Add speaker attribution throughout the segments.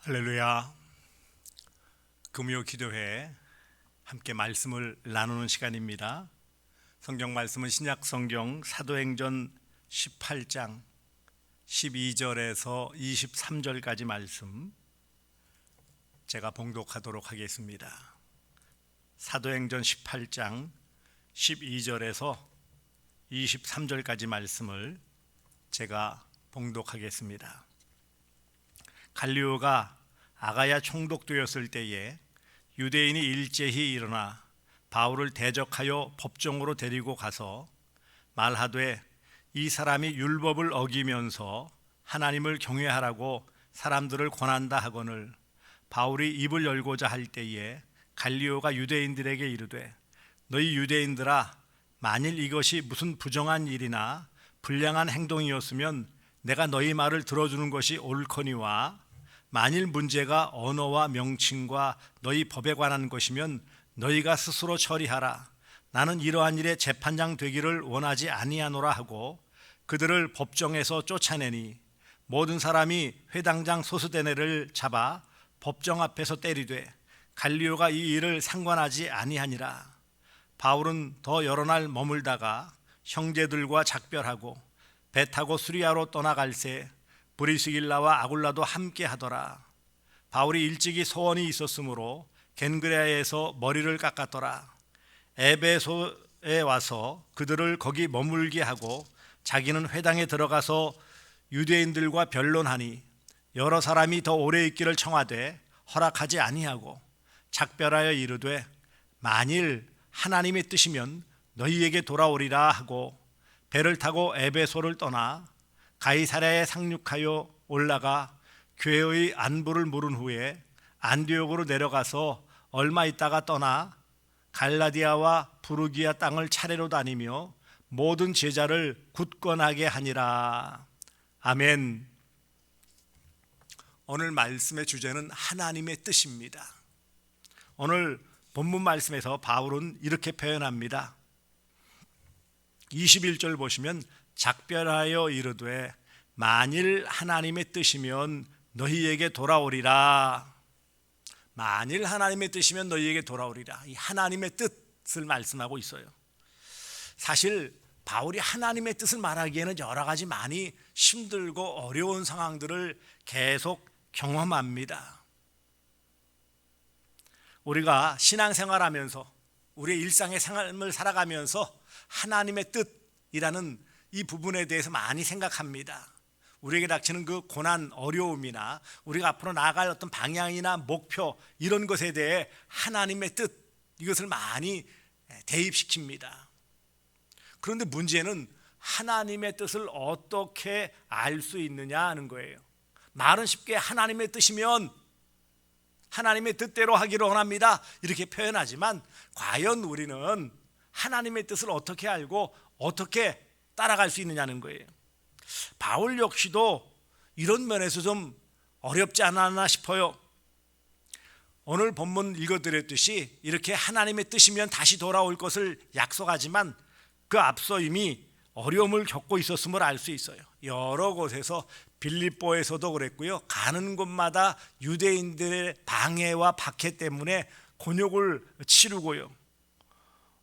Speaker 1: 할렐루야. 금요 기도회 함께 말씀을 나누는 시간입니다. 성경 말씀은 신약 성경 사도행전 18장 12절에서 23절까지 말씀 제가 봉독하도록 하겠습니다. 사도행전 18장 12절에서 23절까지 말씀을 제가 봉독하겠습니다. 갈리오가 아가야 총독되었을 때에 유대인이 일제히 일어나 바울을 대적하여 법정으로 데리고 가서 말하되 이 사람이 율법을 어기면서 하나님을 경외하라고 사람들을 권한다 하거늘 바울이 입을 열고자 할 때에 갈리오가 유대인들에게 이르되 너희 유대인들아, 만일 이것이 무슨 부정한 일이나 불량한 행동이었으면 내가 너희 말을 들어주는 것이 옳거니와 만일 문제가 언어와 명칭과 너희 법에 관한 것이면 너희가 스스로 처리하라. 나는 이러한 일에 재판장 되기를 원하지 아니하노라 하고 그들을 법정에서 쫓아내니 모든 사람이 회당장 소스데네를 잡아 법정 앞에서 때리되 갈리오가 이 일을 상관하지 아니하니라. 바울은 더 여러 날 머물다가 형제들과 작별하고 배 타고 수리아로 떠나갈새 브리스길라와 아굴라도 함께 하더라. 바울이 일찍이 소원이 있었으므로 겐그레아에서 머리를 깎았더라. 에베소에 와서 그들을 거기 머물게 하고 자기는 회당에 들어가서 유대인들과 변론하니 여러 사람이 더 오래 있기를 청하되 허락하지 아니하고 작별하여 이르되 만일 하나님의 뜻이면 너희에게 돌아오리라 하고 배를 타고 에베소를 떠나 가이사랴에 상륙하여 올라가 교회의 안부를 물은 후에 안디옥으로 내려가서 얼마 있다가 떠나 갈라디아와 부르기아 땅을 차례로 다니며 모든 제자를 굳건하게 하니라. 아멘. 오늘 말씀의 주제는 하나님의 뜻입니다. 오늘 본문 말씀에서 바울은 이렇게 표현합니다. 21절 보시면 작별하여 이르되 만일 하나님의 뜻이면 너희에게 돌아오리라. 만일 하나님의 뜻이면 너희에게 돌아오리라. 이 하나님의 뜻을 말씀하고 있어요. 사실 바울이 하나님의 뜻을 말하기에는 여러 가지 많이 힘들고 어려운 상황들을 계속 경험합니다. 우리가 신앙생활하면서 우리의 일상의 삶을 살아가면서 하나님의 뜻이라는 이 부분에 대해서 많이 생각합니다. 우리에게 닥치는 그 고난, 어려움이나 우리가 앞으로 나아갈 어떤 방향이나 목표 이런 것에 대해 하나님의 뜻, 이것을 많이 대입시킵니다. 그런데 문제는 하나님의 뜻을 어떻게 알 수 있느냐 하는 거예요. 말은 쉽게 하나님의 뜻이면 하나님의 뜻대로 하기를 원합니다 이렇게 표현하지만 과연 우리는 하나님의 뜻을 어떻게 알고 어떻게 따라갈 수 있느냐는 거예요. 바울 역시도 이런 면에서 좀 어렵지 않았나 싶어요. 오늘 본문 읽어드렸듯이 이렇게 하나님의 뜻이면 다시 돌아올 것을 약속하지만 그 앞서 이미 어려움을 겪고 있었음을 알 수 있어요. 여러 곳에서 빌립보에서도 그랬고요. 가는 곳마다 유대인들의 방해와 박해 때문에 곤욕을 치르고요.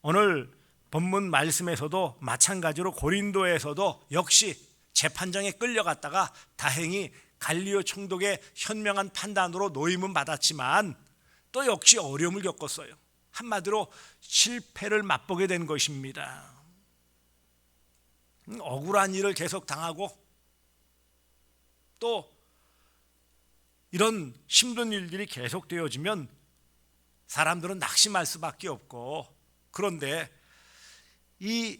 Speaker 1: 오늘 본문 말씀에서도 마찬가지로 고린도에서도 역시 재판장에 끌려갔다가 다행히 갈리오 총독의 현명한 판단으로 노임은 받았지만 또 역시 어려움을 겪었어요. 한마디로 실패를 맛보게 된 것입니다. 억울한 일을 계속 당하고 또 이런 힘든 일들이 계속되어지면 사람들은 낙심할 수밖에 없고, 그런데 이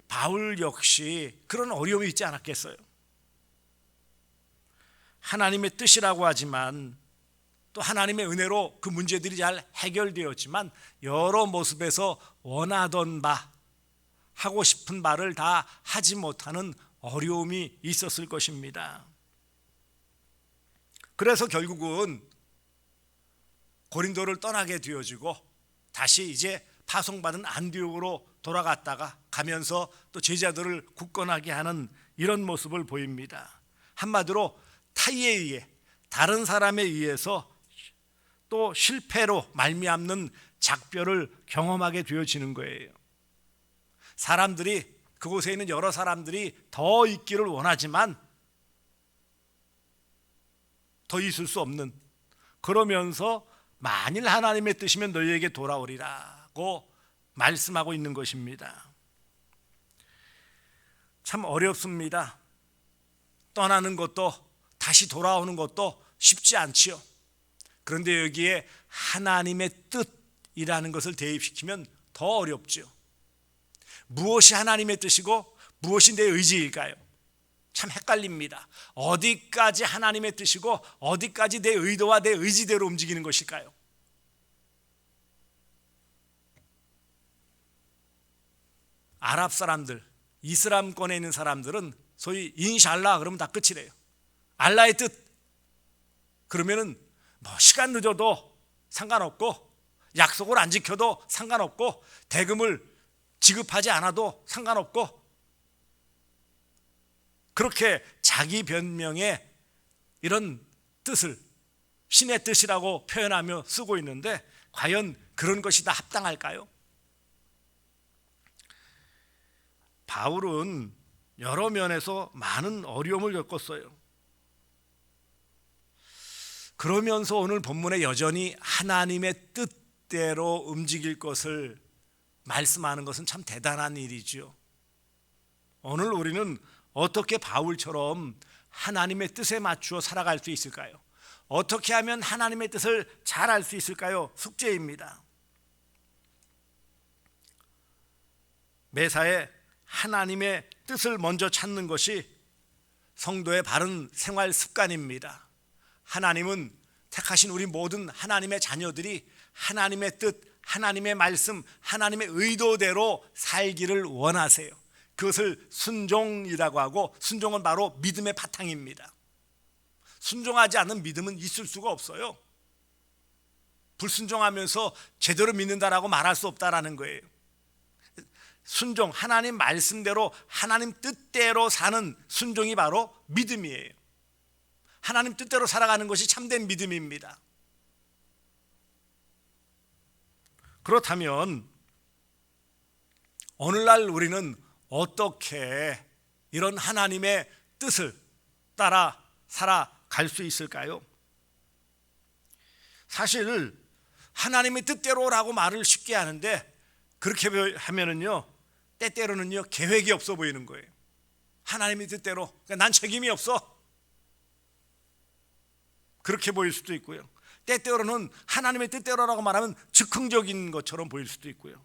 Speaker 1: 바울 역시 그런 어려움이 있지 않았겠어요? 하나님의 뜻이라고 하지만 또 하나님의 은혜로 그 문제들이 잘 해결되었지만 여러 모습에서 원하던 바, 하고 싶은 말을 다 하지 못하는 어려움이 있었을 것입니다. 그래서 결국은 고린도를 떠나게 되어지고 다시 이제 파송받은 안디옥으로 돌아갔다가 가면서 또 제자들을 굳건하게 하는 이런 모습을 보입니다. 한마디로 타이에 의해 다른 사람에 의해서 또 실패로 말미암는 작별을 경험하게 되어지는 거예요. 사람들이, 그곳에 있는 여러 사람들이 더 있기를 원하지만 더 있을 수 없는, 그러면서 만일 하나님의 뜻이면 너희에게 돌아오리라고 말씀하고 있는 것입니다. 참 어렵습니다. 떠나는 것도 다시 돌아오는 것도 쉽지 않지요. 그런데 여기에 하나님의 뜻이라는 것을 대입시키면 더 어렵죠. 무엇이 하나님의 뜻이고 무엇이 내 의지일까요? 참 헷갈립니다. 어디까지 하나님의 뜻이고 어디까지 내 의도와 내 의지대로 움직이는 것일까요? 아랍 사람들, 이슬람권에 있는 사람들은 소위 인샬라 그러면 다 끝이래요. 알라의 뜻 그러면은 뭐 시간 늦어도 상관없고 약속을 안 지켜도 상관없고 대금을 지급하지 않아도 상관없고, 그렇게 자기 변명에 이런 뜻을 신의 뜻이라고 표현하며 쓰고 있는데 과연 그런 것이 다 합당할까요? 바울은 여러 면에서 많은 어려움을 겪었어요. 그러면서 오늘 본문에 여전히 하나님의 뜻대로 움직일 것을 말씀하는 것은 참 대단한 일이죠. 오늘 우리는 어떻게 바울처럼 하나님의 뜻에 맞추어 살아갈 수 있을까요? 어떻게 하면 하나님의 뜻을 잘 알 수 있을까요? 숙제입니다. 매사에 하나님의 뜻을 먼저 찾는 것이 성도의 바른 생활 습관입니다. 하나님은 택하신 우리 모든 하나님의 자녀들이 하나님의 뜻, 하나님의 말씀, 하나님의 의도대로 살기를 원하세요. 그것을 순종이라고 하고, 순종은 바로 믿음의 바탕입니다. 순종하지 않는 믿음은 있을 수가 없어요. 불순종하면서 제대로 믿는다라고 말할 수 없다라는 거예요. 순종, 하나님 말씀대로 하나님 뜻대로 사는 순종이 바로 믿음이에요. 하나님 뜻대로 살아가는 것이 참된 믿음입니다. 그렇다면 오늘날 우리는 어떻게 이런 하나님의 뜻을 따라 살아갈 수 있을까요? 사실 하나님의 뜻대로라고 말을 쉽게 하는데 그렇게 하면은요, 때때로는요 계획이 없어 보이는 거예요. 하나님의 뜻대로, 그러니까 난 책임이 없어, 그렇게 보일 수도 있고요. 때때로는 하나님의 뜻대로라고 말하면 즉흥적인 것처럼 보일 수도 있고요.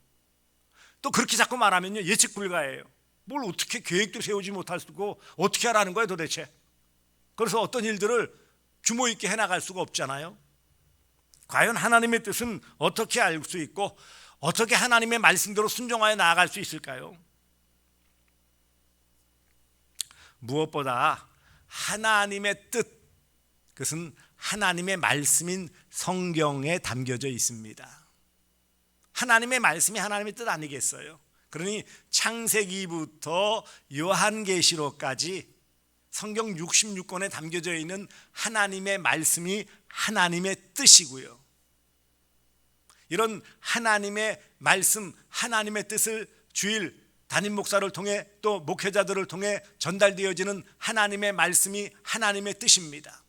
Speaker 1: 또 그렇게 자꾸 말하면요 예측 불가해요. 뭘 어떻게 계획도 세우지 못할 수 있고 어떻게 하라는 거예요 도대체. 그래서 어떤 일들을 규모 있게 해나갈 수가 없잖아요. 과연 하나님의 뜻은 어떻게 알 수 있고 어떻게 하나님의 말씀대로 순종하여 나아갈 수 있을까요? 무엇보다 하나님의 뜻, 그것은 하나님의 말씀인 성경에 담겨져 있습니다. 하나님의 말씀이 하나님의 뜻 아니겠어요? 그러니 창세기부터 요한계시록까지 성경 66권에 담겨져 있는 하나님의 말씀이 하나님의 뜻이고요. 이런 하나님의 말씀, 하나님의 뜻을 주일 담임 목사를 통해 또 목회자들을 통해 전달되어지는 하나님의 말씀이 하나님의 뜻입니다.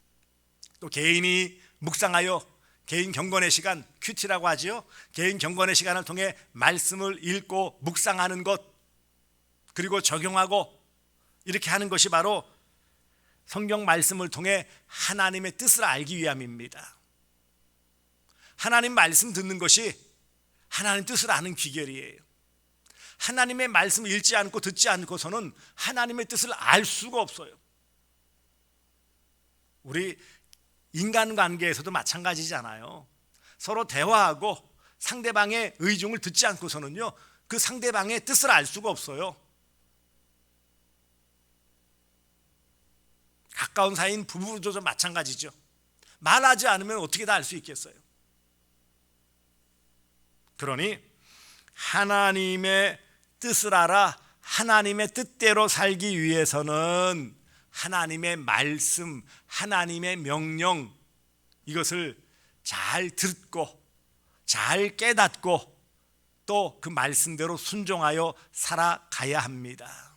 Speaker 1: 또 개인이 묵상하여 개인 경건의 시간, 큐티라고 하지요. 개인 경건의 시간을 통해 말씀을 읽고 묵상하는 것, 그리고 적용하고 이렇게 하는 것이 바로 성경 말씀을 통해 하나님의 뜻을 알기 위함입니다. 하나님 말씀 듣는 것이 하나님 뜻을 아는 비결이에요. 하나님의 말씀을 읽지 않고 듣지 않고서는 하나님의 뜻을 알 수가 없어요. 우리 인간관계에서도 마찬가지잖아요. 서로 대화하고 상대방의 의중을 듣지 않고서는요 그 상대방의 뜻을 알 수가 없어요. 가까운 사이인 부부도 좀 마찬가지죠. 말하지 않으면 어떻게 다 알 수 있겠어요? 그러니 하나님의 뜻을 알아 하나님의 뜻대로 살기 위해서는 하나님의 말씀, 하나님의 명령, 이것을 잘 듣고 잘 깨닫고 또 그 말씀대로 순종하여 살아가야 합니다.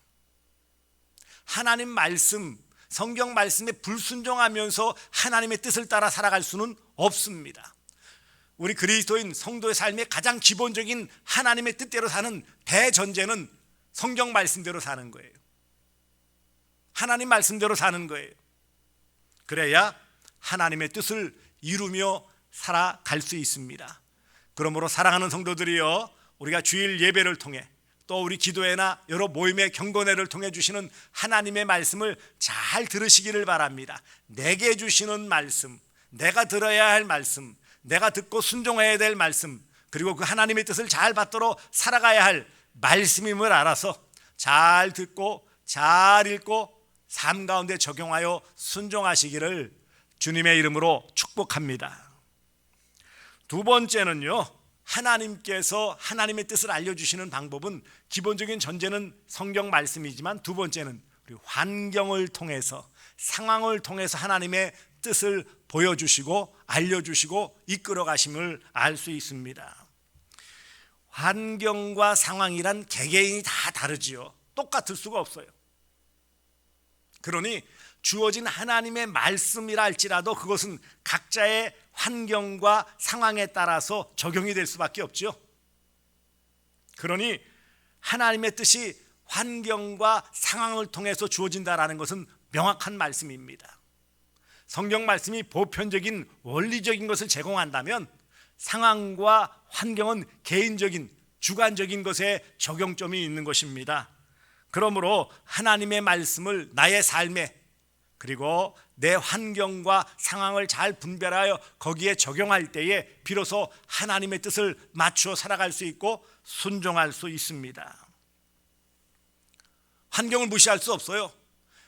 Speaker 1: 하나님 말씀, 성경 말씀에 불순종하면서 하나님의 뜻을 따라 살아갈 수는 없습니다. 우리 그리스도인 성도의 삶의 가장 기본적인 하나님의 뜻대로 사는 대전제는 성경 말씀대로 사는 거예요. 하나님 말씀대로 사는 거예요. 그래야 하나님의 뜻을 이루며 살아갈 수 있습니다. 그러므로 사랑하는 성도들이여, 우리가 주일 예배를 통해 또 우리 기도회나 여러 모임의 경건회를 통해 주시는 하나님의 말씀을 잘 들으시기를 바랍니다. 내게 주시는 말씀, 내가 들어야 할 말씀, 내가 듣고 순종해야 될 말씀, 그리고 그 하나님의 뜻을 잘 받도록 살아가야 할 말씀임을 알아서 잘 듣고 잘 읽고 삶 가운데 적용하여 순종하시기를 주님의 이름으로 축복합니다. 두 번째는요, 하나님께서 하나님의 뜻을 알려주시는 방법은 기본적인 전제는 성경 말씀이지만 두 번째는 우리 환경을 통해서, 상황을 통해서 하나님의 뜻을 보여주시고 알려주시고 이끌어 가심을 알 수 있습니다. 환경과 상황이란 개개인이 다 다르지요. 똑같을 수가 없어요. 그러니 주어진 하나님의 말씀이라 할지라도 그것은 각자의 환경과 상황에 따라서 적용이 될 수밖에 없죠. 그러니 하나님의 뜻이 환경과 상황을 통해서 주어진다라는 것은 명확한 말씀입니다. 성경 말씀이 보편적인 원리적인 것을 제공한다면 상황과 환경은 개인적인 주관적인 것에 적용점이 있는 것입니다. 그러므로 하나님의 말씀을 나의 삶에 그리고 내 환경과 상황을 잘 분별하여 거기에 적용할 때에 비로소 하나님의 뜻을 맞추어 살아갈 수 있고 순종할 수 있습니다. 환경을 무시할 수 없어요.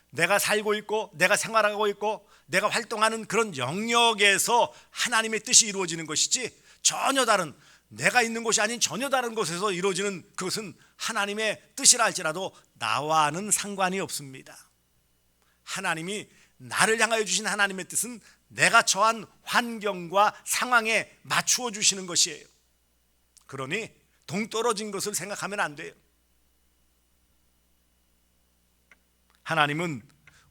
Speaker 1: 내가 살고 있고 내가 생활하고 있고 내가 활동하는 그런 영역에서 하나님의 뜻이 이루어지는 것이지, 전혀 다른, 내가 있는 곳이 아닌 전혀 다른 곳에서 이루어지는 그것은 하나님의 뜻이라 할지라도 나와는 상관이 없습니다. 하나님이 나를 향하여 주신 하나님의 뜻은 내가 처한 환경과 상황에 맞추어 주시는 것이에요. 그러니 동떨어진 것을 생각하면 안 돼요. 하나님은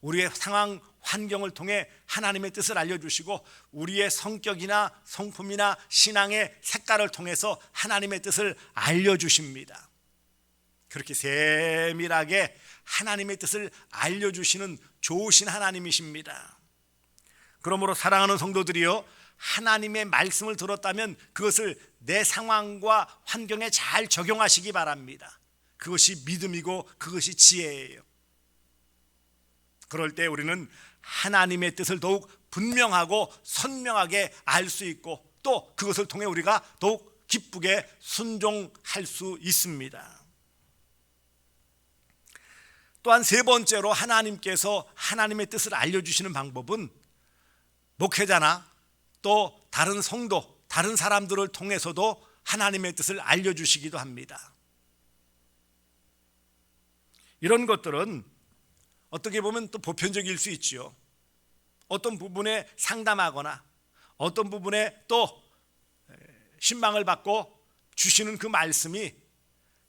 Speaker 1: 우리의 상황, 환경을 통해 하나님의 뜻을 알려주시고 우리의 성격이나 성품이나 신앙의 색깔을 통해서 하나님의 뜻을 알려주십니다. 그렇게 세밀하게 하나님의 뜻을 알려주시는 좋으신 하나님이십니다. 그러므로 사랑하는 성도들이여, 하나님의 말씀을 들었다면 그것을 내 상황과 환경에 잘 적용하시기 바랍니다. 그것이 믿음이고 그것이 지혜예요. 그럴 때 우리는 하나님의 뜻을 더욱 분명하고 선명하게 알 수 있고 또 그것을 통해 우리가 더욱 기쁘게 순종할 수 있습니다. 또한 세 번째로 하나님께서 하나님의 뜻을 알려주시는 방법은 목회자나 또 다른 성도, 다른 사람들을 통해서도 하나님의 뜻을 알려주시기도 합니다. 이런 것들은 어떻게 보면 또 보편적일 수 있지요. 어떤 부분에 상담하거나 어떤 부분에 또 신망을 받고 주시는 그 말씀이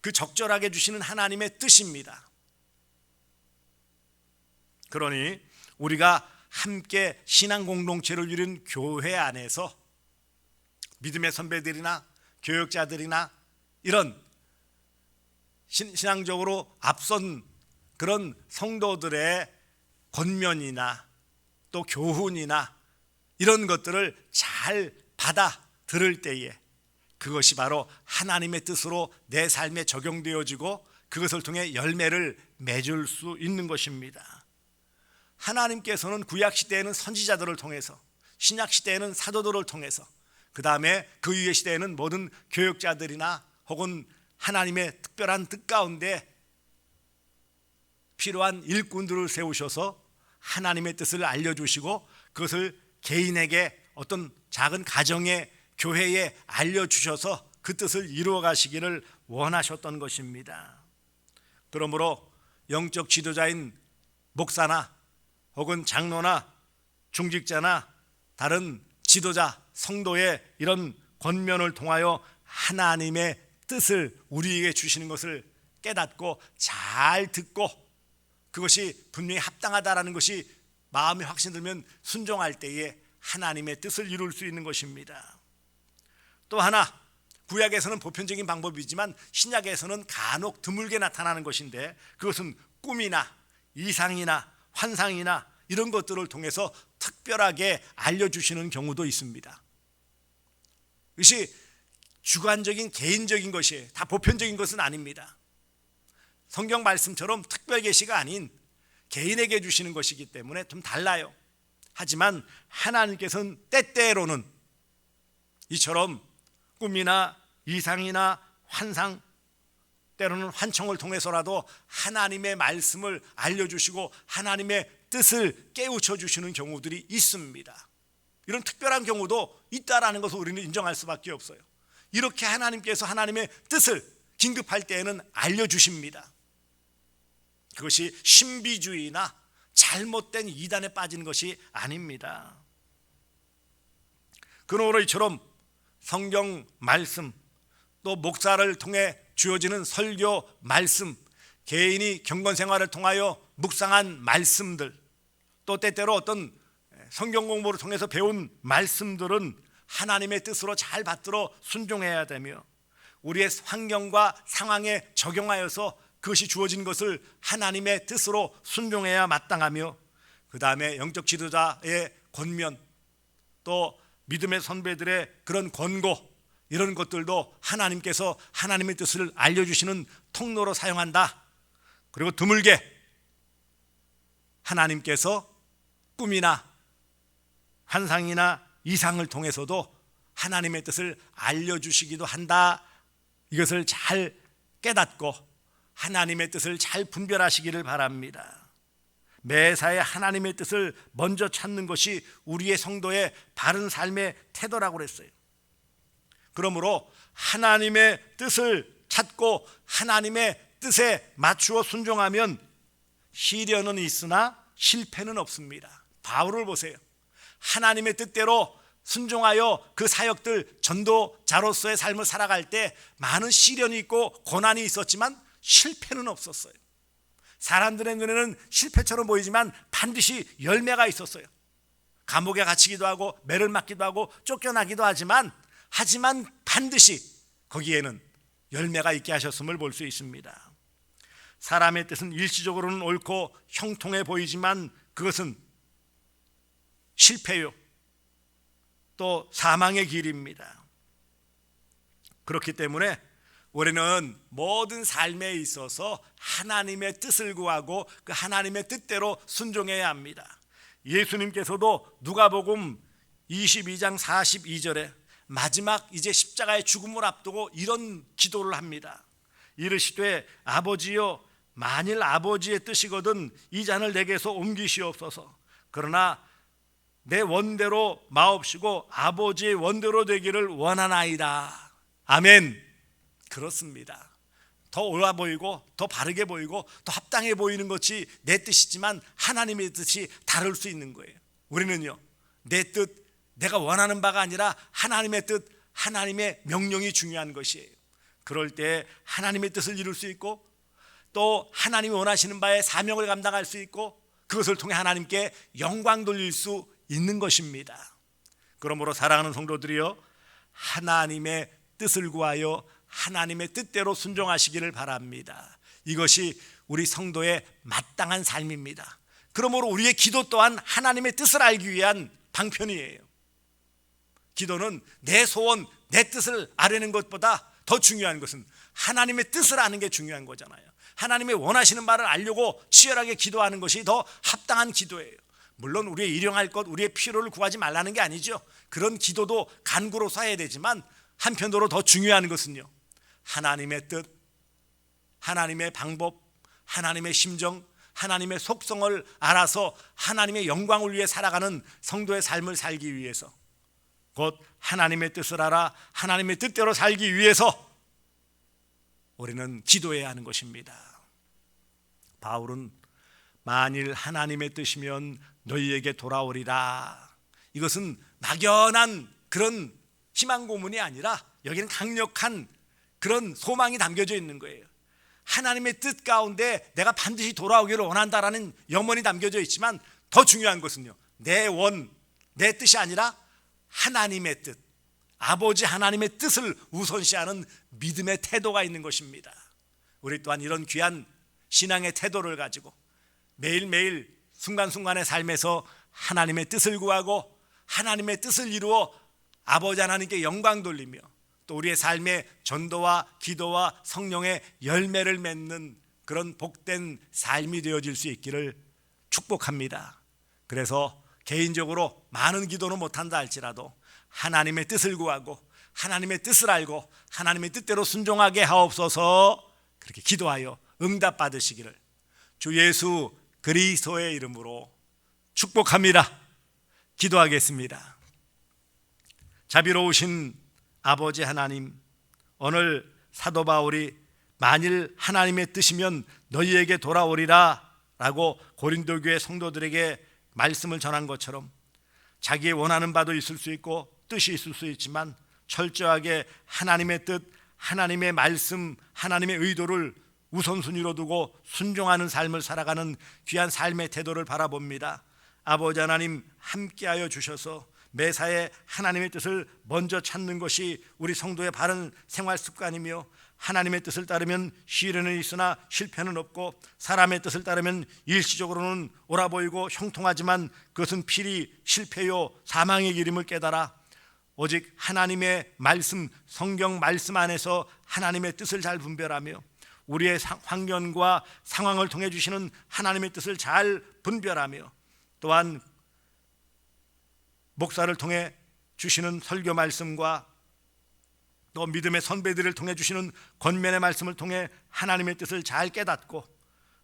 Speaker 1: 그 적절하게 주시는 하나님의 뜻입니다. 그러니 우리가 함께 신앙 공동체를 이룬 교회 안에서 믿음의 선배들이나 교역자들이나 이런 신앙적으로 앞선 그런 성도들의 권면이나 또 교훈이나 이런 것들을 잘 받아 들을 때에 그것이 바로 하나님의 뜻으로 내 삶에 적용되어지고 그것을 통해 열매를 맺을 수 있는 것입니다. 하나님께서는 구약시대에는 선지자들을 통해서, 신약시대에는 사도들을 통해서, 그 다음에 그 이후의 시대에는 모든 교역자들이나 혹은 하나님의 특별한 뜻 가운데 필요한 일꾼들을 세우셔서 하나님의 뜻을 알려주시고 그것을 개인에게 어떤 작은 가정의 교회에 알려주셔서 그 뜻을 이루어 가시기를 원하셨던 것입니다. 그러므로 영적 지도자인 목사나 혹은 장로나 중직자나 다른 지도자, 성도의 이런 권면을 통하여 하나님의 뜻을 우리에게 주시는 것을 깨닫고 잘 듣고 그것이 분명히 합당하다라는 것이 마음에 확신들면 순종할 때에 하나님의 뜻을 이룰 수 있는 것입니다. 또 하나, 구약에서는 보편적인 방법이지만 신약에서는 간혹 드물게 나타나는 것인데 그것은 꿈이나 이상이나 환상이나 이런 것들을 통해서 특별하게 알려주시는 경우도 있습니다. 이것이 주관적인 개인적인 것이에요. 다 보편적인 것은 아닙니다. 성경 말씀처럼 특별 계시가 아닌 개인에게 주시는 것이기 때문에 좀 달라요. 하지만 하나님께서는 때때로는 이처럼 꿈이나 이상이나 환상, 때로는 환청을 통해서라도 하나님의 말씀을 알려주시고 하나님의 뜻을 깨우쳐 주시는 경우들이 있습니다. 이런 특별한 경우도 있다라는 것을 우리는 인정할 수밖에 없어요. 이렇게 하나님께서 하나님의 뜻을 긴급할 때에는 알려주십니다. 그것이 신비주의나 잘못된 이단에 빠지는 것이 아닙니다. 그러므로 이처럼 성경 말씀, 또 목사를 통해 주어지는 설교 말씀, 개인이 경건 생활을 통하여 묵상한 말씀들, 또 때때로 어떤 성경 공부를 통해서 배운 말씀들은 하나님의 뜻으로 잘 받들어 순종해야 되며 우리의 환경과 상황에 적용하여서 그것이 주어진 것을 하나님의 뜻으로 순종해야 마땅하며 그 다음에 영적 지도자의 권면, 또 믿음의 선배들의 그런 권고, 이런 것들도 하나님께서 하나님의 뜻을 알려주시는 통로로 사용한다. 그리고 드물게 하나님께서 꿈이나 환상이나 이상을 통해서도 하나님의 뜻을 알려주시기도 한다. 이것을 잘 깨닫고 하나님의 뜻을 잘 분별하시기를 바랍니다. 매사에 하나님의 뜻을 먼저 찾는 것이 우리의 성도의 바른 삶의 태도라고 그랬어요. 그러므로 하나님의 뜻을 찾고 하나님의 뜻에 맞추어 순종하면 시련은 있으나 실패는 없습니다. 바울을 보세요. 하나님의 뜻대로 순종하여 그 사역들 전도자로서의 삶을 살아갈 때 많은 시련이 있고 고난이 있었지만 실패는 없었어요. 사람들의 눈에는 실패처럼 보이지만 반드시 열매가 있었어요. 감옥에 갇히기도 하고 매를 맞기도 하고 쫓겨나기도 하지만 반드시 거기에는 열매가 있게 하셨음을 볼 수 있습니다. 사람의 뜻은 일시적으로는 옳고 형통해 보이지만 그것은 실패요, 또 사망의 길입니다. 그렇기 때문에 우리는 모든 삶에 있어서 하나님의 뜻을 구하고 그 하나님의 뜻대로 순종해야 합니다. 예수님께서도 누가복음 22장 42절에 마지막 이제 십자가의 죽음을 앞두고 이런 기도를 합니다. 이르시되 아버지여, 만일 아버지의 뜻이거든 이 잔을 내게서 옮기시옵소서. 그러나 내 원대로 마옵시고 아버지의 원대로 되기를 원하나이다. 아멘. 그렇습니다. 더 옳아 보이고 더 바르게 보이고 더 합당해 보이는 것이 내 뜻이지만 하나님의 뜻이 다를 수 있는 거예요. 우리는요, 내 뜻, 내가 원하는 바가 아니라 하나님의 뜻, 하나님의 명령이 중요한 것이에요. 그럴 때 하나님의 뜻을 이룰 수 있고 또 하나님이 원하시는 바에 사명을 감당할 수 있고 그것을 통해 하나님께 영광 돌릴 수 있는 것입니다. 그러므로 사랑하는 성도들이여, 하나님의 뜻을 구하여 하나님의 뜻대로 순종하시기를 바랍니다. 이것이 우리 성도의 마땅한 삶입니다. 그러므로 우리의 기도 또한 하나님의 뜻을 알기 위한 방편이에요. 기도는 내 소원, 내 뜻을 아려는 것보다 더 중요한 것은 하나님의 뜻을 아는 게 중요한 거잖아요. 하나님의 원하시는 바를 알려고 치열하게 기도하는 것이 더 합당한 기도예요. 물론 우리의 일용할 것, 우리의 필요를 구하지 말라는 게 아니죠. 그런 기도도 간구로서 해야 되지만 한편으로 더 중요한 것은요, 하나님의 뜻, 하나님의 방법, 하나님의 심정, 하나님의 속성을 알아서 하나님의 영광을 위해 살아가는 성도의 삶을 살기 위해서, 곧 하나님의 뜻을 알아 하나님의 뜻대로 살기 위해서 우리는 기도해야 하는 것입니다. 바울은 만일 하나님의 뜻이면 너희에게 돌아오리라. 이것은 막연한 그런 희망 고문이 아니라 여기는 강력한 그런 소망이 담겨져 있는 거예요. 하나님의 뜻 가운데 내가 반드시 돌아오기를 원한다라는 염원이 담겨져 있지만 더 중요한 것은요, 내 뜻이 아니라 하나님의 뜻, 아버지 하나님의 뜻을 우선시하는 믿음의 태도가 있는 것입니다. 우리 또한 이런 귀한 신앙의 태도를 가지고 매일매일 순간순간의 삶에서 하나님의 뜻을 구하고 하나님의 뜻을 이루어 아버지 하나님께 영광 돌리며 또 우리의 삶의 전도와 기도와 성령의 열매를 맺는 그런 복된 삶이 되어질 수 있기를 축복합니다. 그래서 개인적으로 많은 기도는 못한다 할지라도 하나님의 뜻을 구하고 하나님의 뜻을 알고 하나님의 뜻대로 순종하게 하옵소서, 그렇게 기도하여 응답 받으시기를 주 예수 그리스도의 이름으로 축복합니다. 기도하겠습니다. 자비로우신 아버지 하나님, 오늘 사도 바울이 만일 하나님의 뜻이면 너희에게 돌아오리라 라고 고린도 교회 성도들에게 말씀을 전한 것처럼 자기의 원하는 바도 있을 수 있고 뜻이 있을 수 있지만 철저하게 하나님의 뜻, 하나님의 말씀, 하나님의 의도를 우선순위로 두고 순종하는 삶을 살아가는 귀한 삶의 태도를 바라봅니다. 아버지 하나님, 함께하여 주셔서 매사에 하나님의 뜻을 먼저 찾는 것이 우리 성도의 바른 생활 습관이며, 하나님의 뜻을 따르면 시련은 있으나 실패는 없고 사람의 뜻을 따르면 일시적으로는 옳아 보이고 형통하지만 그것은 필히 실패요 사망의 길임을 깨달아 오직 하나님의 말씀, 성경 말씀 안에서 하나님의 뜻을 잘 분별하며 우리의 환경과 상황을 통해 주시는 하나님의 뜻을 잘 분별하며 또한 목사를 통해 주시는 설교 말씀과 또 믿음의 선배들을 통해 주시는 권면의 말씀을 통해 하나님의 뜻을 잘 깨닫고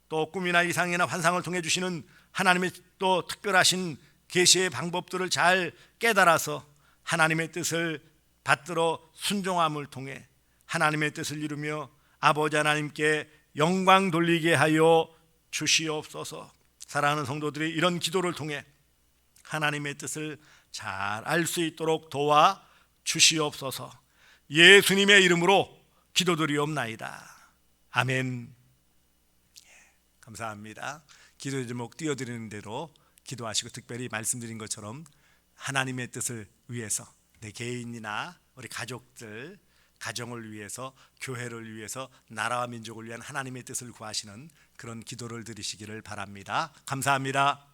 Speaker 1: 또 꿈이나 이상이나 환상을 통해 주시는 하나님의 또 특별하신 계시의 방법들을 잘 깨달아서 하나님의 뜻을 받들어 순종함을 통해 하나님의 뜻을 이루며 아버지 하나님께 영광 돌리게 하여 주시옵소서. 사랑하는 성도들이 이런 기도를 통해 하나님의 뜻을 잘 알 수 있도록 도와 주시옵소서. 예수님의 이름으로 기도드리옵나이다. 아멘. 감사합니다. 기도 제목 띄워드리는 대로 기도하시고 특별히 말씀드린 것처럼 하나님의 뜻을 위해서 내 개인이나 우리 가족들, 가정을 위해서, 교회를 위해서, 나라와 민족을 위한 하나님의 뜻을 구하시는 그런 기도를 드리시기를 바랍니다. 감사합니다.